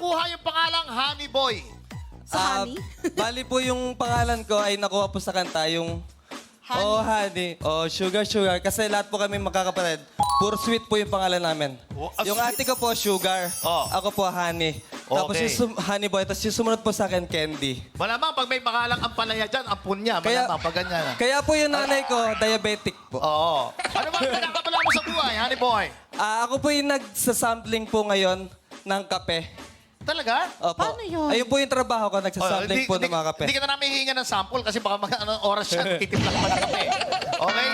nakuha yung pangalang Honey Boy? Sa honey? Bali po yung pangalan ko ay nakuha po sa kanta, yung Honey. Oh, honey. Oh, sugar, sugar. Kasi lahat po kami magkakapatid. Puro sweet po yung pangalan namin. Oh, Yung ate ko po, sugar. Oh. Ako po, honey. Tapos Okay. yung honey boy. Tapos yung sumunod po sa akin, candy. Malamang pag may pangalang ampalaya dyan, ampun niya. Malamang pag ganyan. Kaya po yung nanay ko, diabetic po. Oo. Ano ba ang pinakabala mo sa buhay, Honey Boy? Ako po yung nagsasampling po ngayon ng kape. Talaga? Opo. Paano yun? Ayun po yung trabaho ko, nagsasampling po ng mga kape. Hindi ka na namin hihinga ng sample kasi baka oras siya titimpla ka pa ng kape. Okay?